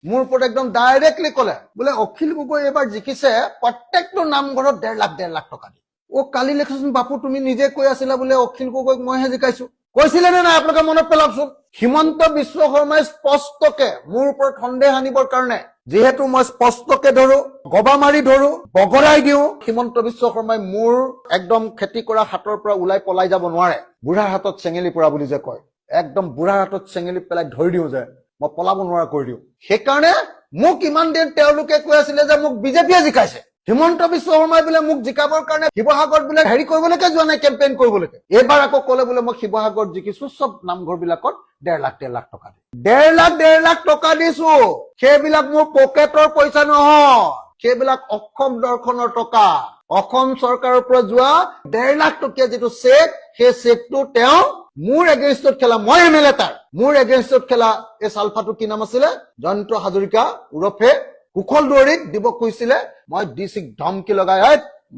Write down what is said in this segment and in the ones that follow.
মোৰ ওপৰত একদম ডাইৰেক্টলি ক'লে বোলে অখিল গগৈ এবাৰ জিকিছে প্ৰত্যেকটো নামঘৰত 1.5 লাখ টকা দি কালি লেখচোন বাপু তুমি নিজে কৈ আছিলা বোলে অখিল গগৈক মইহে জিকাইছো কৈছিলে নে নাই আপোনালোকে মনত পেলাওকচোন হিমন্ত বিশ্ব শৰ্মাই স্পষ্টকে মোৰ ওপৰত সন্দেহ আনিবৰ কাৰণে যেহেতু মই স্পষ্টকে ধৰো গবা মাৰি ধৰো বগৰাই দিওঁ হিমন্ত বিশ্ব শৰ্মাই মোৰ একদম খেতি কৰা হাতৰ পৰা ওলাই পলাই যাব নোৱাৰে বুঢ়াৰ হাতত চেঙেলি পৰা বুলি যে কয় একদম বুঢ়াৰ হাতত চেঙেলি পেলাই ধৰি দিওঁ যে মই পলাব নোৱাৰা কৰি দিওঁ সেইকাৰণে মোক ইমান দিন তেওঁলোকে কৈ আছিলে যে মোক বিজেপিয়ে জিকাইছে হিমন্ত বিশ্ব শৰ্মাই বোলে মোক জিকাবৰ কাৰণে শিৱসাগৰত বোলে হেৰি কৰিবলৈকে যোৱা নাই কেম্পেইন কৰিবলৈকে এইবাৰ আকৌ ক'লে বোলে মই শিৱসাগৰত জিকিছো চব নামঘৰ বিলাকত 1.5 লাখ টকা দি 1.5 লাখ টকা দিছো সেইবিলাক মোৰ পকেটৰ পইচা নহয় সেইবিলাক অসম দৰ্শনৰ টকা অসম চৰকাৰৰ পৰা যোৱা 1.5 লাখ টকীয়া যিটো চেক সেই চেকটো তেওঁ মোৰ এগেইনষ্টত খেলা মই এমএলএ তাৰ মোৰ এগেইনষ্টত খেলা এই চালফাটো কি নাম আছিলে জয়ন্ত হাজৰিকা উৰফে কুশল দুৱাৰীক দিব কৈছিলে মই ডিচিক ধমকি লগাই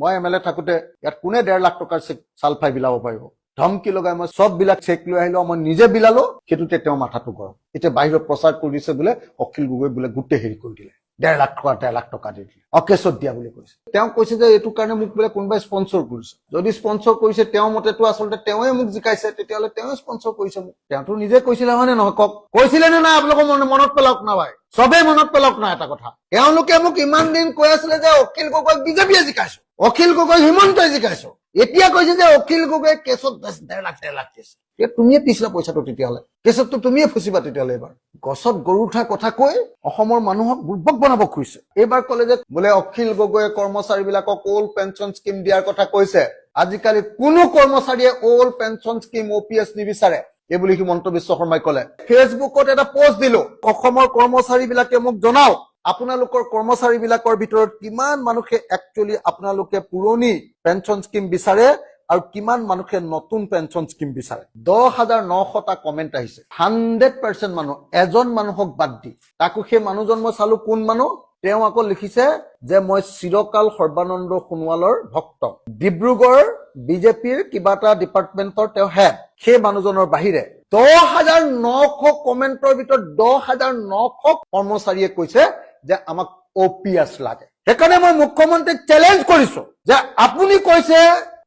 মই এমএলএ থাকোতে ইয়াত কোনে 1.5 লাখ টকাৰ চেক চালফাই বিলাব পাৰিব ধমকি লগাই মই সব বিলাক চেক লৈ আহিলো মই নিজে বিলালো সেইটোতে তেওঁ মাথাটো গৰম এতিয়া বাহিৰত প্ৰচাৰ কৰিছে বোলে অখিল গগৈ বোলে গোটেই হেৰি কৰি দিলে 1.5 লাখ টকা দি দিলে অকেছত দিয়া বুলি কৈছে তেওঁ কৈছে যে এইটো কাৰণে মোক বোলে কোনোবাই স্পন্সৰ কৰিছে যদি স্পন্সৰ কৰিছে তেওঁ মতেতো আচলতে তেওঁৱে মোক জিকাইছে তেতিয়াহ'লে তেওঁৱে স্পন্সৰ কৰিছে মোক তেওঁতো নিজে কৈছিলে হয়নে নহয় কওক কৈছিলে নে নাই আপোনালোকৰ মনত পেলাওক না ভাই সবেই মনত পেলাওক না এটা কথা তেওঁলোকে মোক ইমান দিন কৈ আছিলে যে অখিল গগৈক বিজেপিয়ে জিকাইছো অখিল গগৈ হিমন্তই জিকাইছো এতিয়া কৈছে যে অখিল গগৈ কেছত 1.5 লাখ দিছে তুমিয়ে দিছিলা পইচাটো তেতিয়াহ'লে কেছততো তুমিয়ে ফুচিবা তেতিয়াহ'লে এবাৰ গছত গৰু উঠা কথা কৈ অসমৰ মানুহক বুৰ্বক বনাব খুজিছে এইবাৰ ক'লে যে বোলে অখিল গগৈয়ে কৰ্মচাৰী বিলাকক ওল্ড পেঞ্চন স্কিম দিয়াৰ কথা কৈছে আজিকালি কোনো কৰ্মচাৰীয়ে ওল্ড পেঞ্চন স্কিম OPS নিবিচাৰে এইবুলি হিমন্ত বিশ্ব শৰ্মাই ক'লে ফেচবুকত এটা পোষ্ট দিলো অসমৰ কৰ্মচাৰী বিলাকে মোক জনাওক আপোনালোকৰ কৰ্মচাৰী বিলাকৰ ভিতৰত কিমান মানুহে একচুয়ালি আপোনালোকে পুৰণি পেঞ্চন স্কিম বিচাৰে আৰু কিমান মানুহে নতুন পেঞ্চন স্কিম বিচাৰে 10,900টা কমেন্ট আহিছে 100% মানুহ এজন মানুহক বাদ দি তাকো সেই মানুহজন মই চালো কোন মানুহ তেওঁ আকৌ লিখিছে যে মই চিৰকাল সৰ্বানন্দ সোণোৱালৰ ভক্ত ডিব্ৰুগড় বিজেপিৰ কিবা এটা ডিপাৰ্টমেন্টৰ তেওঁ হেড সেই মানুহজনৰ বাহিৰে 10,900 কমেন্টৰ ভিতৰত 10,900 কৰ্মচাৰীয়ে কৈছে যে আমাক OPS লাগে সেইকাৰণে মই মুখ্যমন্ত্ৰীক চ্যালেঞ্জ কৰিছো যে আপুনি কৈছে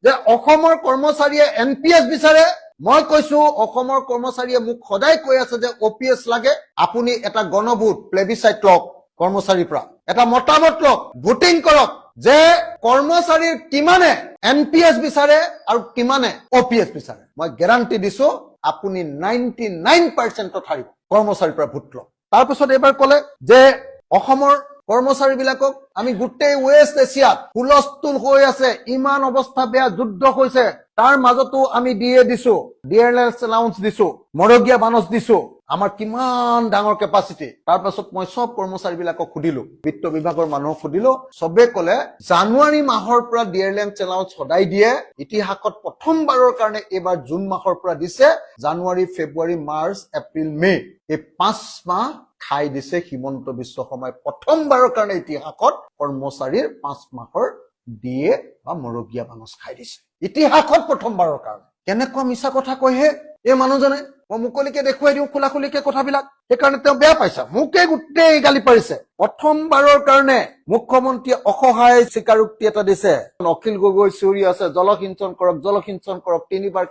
যে অসমৰ কৰ্মচাৰীয়ে NPS বিচাৰে মই কৈছো অসমৰ কৰ্মচাৰীয়ে মোক সদায় কৈ আছে যে OPS লাগে আপুনি এটা গণভোট প্লেবিচাইট লওক কৰ্মচাৰীৰ পৰা এটা মতামত লওক ভোটিং কৰক যে কৰ্মচাৰীৰ কিমানে NPS বিচাৰে আৰু কিমানে OPS বিচাৰে মই গ্যাৰান্টি দিছো আপুনি 99% হাৰিব কৰ্মচাৰীৰ পৰা ভোট লওক তাৰপিছত এবাৰ ক'লে যে অসমৰ কৰ্মচাৰী বিলাকক আমি গোটেই ওয়েস্ট এছিয়াত হুলস্থুল হৈ আছে ইমান অৱস্থা বেয়া যুদ্ধ হৈছে তাৰ মাজতো আমি দিয়ে দিছো ডিয়াৰনেস এলাউন্স দিছো মৰগিয়া বানচ দিছো আমাৰ কিমান ডাঙৰ কেপাসিটি তাৰপাছত মই সব কৰ্মচাৰী বিলাকক খুদিলো বিত্ত বিভাগৰ মানুহক খুদিলো সবে ক'লে জানুৱাৰী মাহৰ পৰা ডিয়াৰনেস এলাউন্স সদায় দিয়ে ইতিহাসত প্ৰথমবাৰৰ কাৰণে এবাৰ জুন মাহৰ পৰা দিছে জানুৱাৰী ফেব্ৰুৱাৰী মাৰ্চ এপ্ৰিল মে এই 5 মাহ খাই দিছে হিমন্ত বিশ্ব শৰ্মাই প্ৰথমবাৰৰ কাৰণে ইতিহাসত কৰ্মচাৰীৰ 5 মাহৰ দিয়ে বা মৰগিয়া বানচ খাই দিছে ইতিহাসত প্ৰথমবাৰৰ কাৰণে কেনেকুৱা মিছা কথা কয় হে এই মানুহজনে মই মুকলিকে দেখুৱাই দিওঁ খোলাখুলিকে কথাবিলাক সেইকাৰণে তেওঁ বেয়া পাইছে মোকে গোটেই গালি পাৰিছে প্ৰথমবাৰৰ কাৰণে মুখ্যমন্ত্ৰীয়ে অসহায় স্বীকাৰোক্তি এটা দিছে অখিল গগৈ চিঞৰি আছে জলসিঞ্চন কৰক 3বাৰ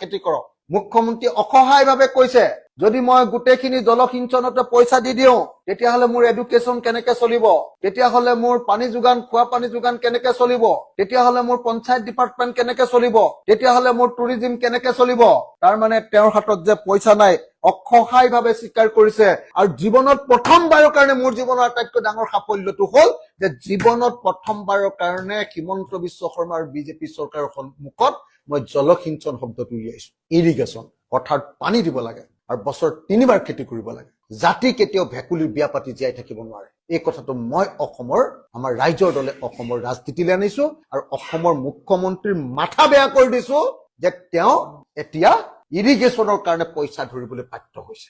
খেতি কৰক মুখ্যমন্ত্ৰীয়ে অসহায়ভাৱে কৈছে যদি মই গোটেইখিনি জলসিঞ্চনতে পইচা দি দিওঁ তেতিয়াহ'লে মোৰ এডুকেশ্যন কেনেকৈ চলিব তেতিয়াহ'লে মোৰ পানী যোগান খোৱা পানী যোগান কেনেকৈ চলিব তেতিয়াহ'লে মোৰ পঞ্চায়ত ডিপাৰ্টমেন্ট কেনেকৈ চলিব তেতিয়াহ'লে মোৰ টুৰিজম কেনেকৈ চলিব তাৰ মানে তেওঁৰ হাতত যে পইচা নাই অসহায়ভাৱে স্বীকাৰ কৰিছে আৰু জীৱনত প্ৰথমবাৰৰ কাৰণে মোৰ জীৱনৰ আটাইতকৈ ডাঙৰ সাফল্যটো হ'ল যে জীৱনত প্ৰথমবাৰৰ কাৰণে হিমন্ত বিশ্ব শৰ্মা আৰু বিজেপি চৰকাৰৰ সন্মুখত মই জলসিঞ্চন শব্দটো উলিয়াইছো ইৰিগেশ্যন অৰ্থাৎ পানী দিব লাগে আৰু বছৰ 3বাৰ খেতি কৰিব লাগে জাতি কেতিয়াও ভেকুলিৰ বিয়া পাতি জীয়াই থাকিব নোৱাৰে এই কথাটো মই আমাৰ ৰাইজৰ দলে অসমৰ ৰাজনীতিলৈ আনিছো আৰু অসমৰ মুখ্যমন্ত্ৰীৰ মাথা বেয়া কৰি দিছো যে তেওঁ এতিয়া ইৰিগেশ্যনৰ কাৰণে পইচা ধৰিবলৈ বাধ্য হৈছে